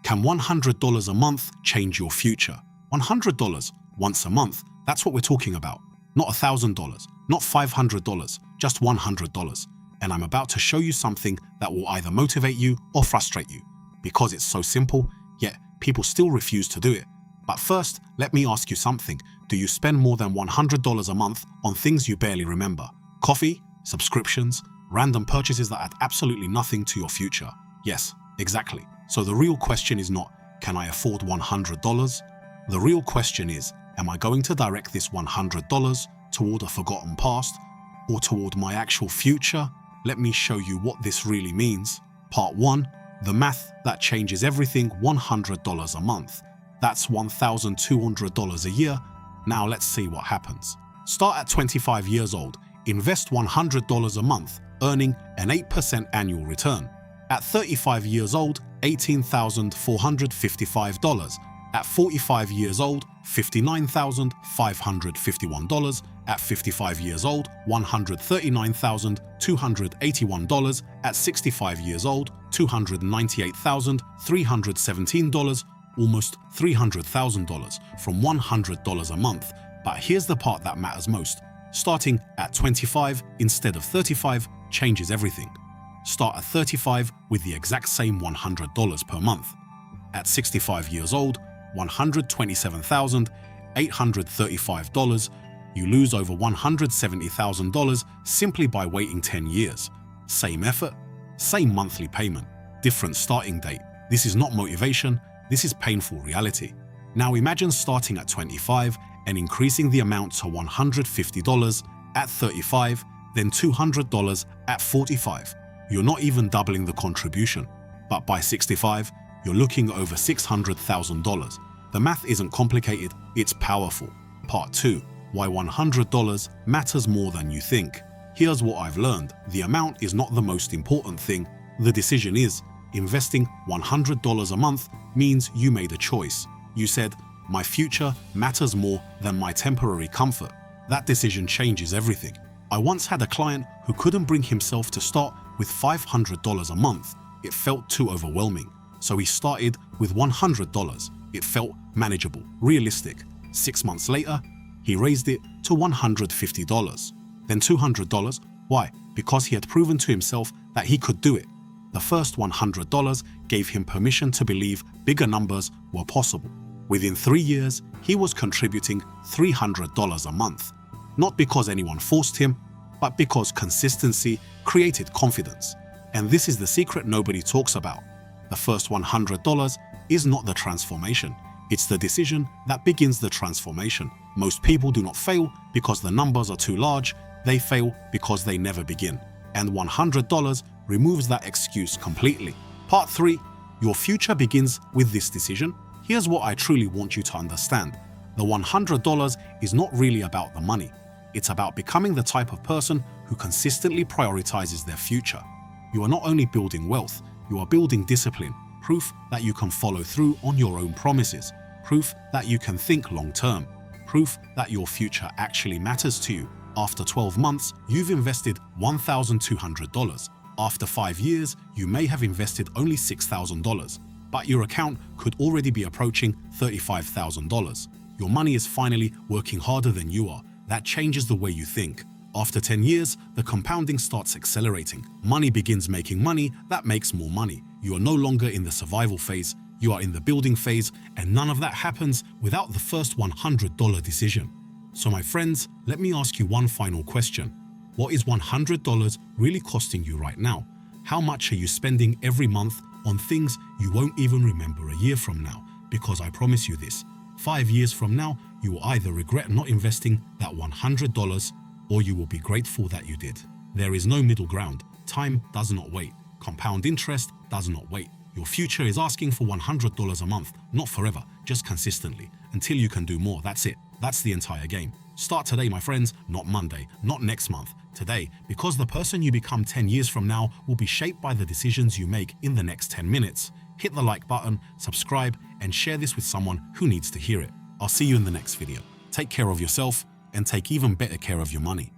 Can $100 a month change your future? $100 once a month, that's what we're talking about. Not $1,000, not $500, just $100. And I'm about to show you something that will either motivate you or frustrate you, because it's so simple, yet people still refuse to do it. But first, let me ask you something. Do you spend more than $100 a month on things you barely remember? Coffee, subscriptions, random purchases that add absolutely nothing to your future? Yes, exactly. So the real question is not, can I afford $100? The real question is, am I going to direct this $100 toward a forgotten past or toward my actual future? Let me show you what this really means. Part 1. The math that changes everything. $100 a month. That's $1,200 a year. Now let's see what happens. Start at 25 years old. Invest $100 a month, earning an 8% annual return. At 35 years old, $18,455. At 45 years old, $59,551. At 55 years old, $139,281. At 65 years old, $298,317, almost $300,000 from $100 a month. But here's the part that matters most. Starting at 25 instead of 35 changes everything. Start at 35 with the exact same $100 per month. At 65 years old, $127,835, you lose over $170,000 simply by waiting 10 years. Same effort, same monthly payment, different starting date. This is not motivation, this is painful reality. Now imagine starting at 25 and increasing the amount to $150 at 35, then $200 at 45. You're not even doubling the contribution. But by 65, you're looking over $600,000. The math isn't complicated, it's powerful. Part 2. Why $100 matters more than you think. Here's what I've learned. The amount is not the most important thing. The decision is. Investing $100 a month means you made a choice. You said, my future matters more than my temporary comfort. That decision changes everything. I once had a client who couldn't bring himself to start with $500 a month. It felt too overwhelming. So he started with $100. It felt manageable, realistic. 6 months later, he raised it to $150. Then $200. Why? Because he had proven to himself that he could do it. The first $100 gave him permission to believe bigger numbers were possible. Within 3 years, he was contributing $300 a month. Not because anyone forced him, but because consistency created confidence. And this is the secret nobody talks about. The first $100 is not the transformation. It's the decision that begins the transformation. Most people do not fail because the numbers are too large. They fail because they never begin. And $100 removes that excuse completely. Part 3. Your future begins with this decision. Here's what I truly want you to understand. The $100 is not really about the money. It's about becoming the type of person who consistently prioritizes their future. You are not only building wealth, you are building discipline, proof that you can follow through on your own promises, proof that you can think long-term, proof that your future actually matters to you. After 12 months, you've invested $1,200. After 5 years, you may have invested only $6,000, but your account could already be approaching $35,000. Your money is finally working harder than you are. That changes the way you think. After 10 years, the compounding starts accelerating. Money begins making money that makes more money. You are no longer in the survival phase, you are in the building phase, and none of that happens without the first $100 decision. So my friends, let me ask you one final question. What is $100 really costing you right now? How much are you spending every month on things you won't even remember a year from now? Because I promise you this, 5 years from now, you will either regret not investing that $100 or you will be grateful that you did. There is no middle ground. Time does not wait. Compound interest does not wait. Your future is asking for $100 a month, not forever, just consistently, until you can do more. That's it. That's the entire game. Start today, my friends, not Monday, not next month. Today, because the person you become 10 years from now will be shaped by the decisions you make in the next 10 minutes. Hit the like button, subscribe, and share this with someone who needs to hear it. I'll see you in the next video. Take care of yourself and take even better care of your money.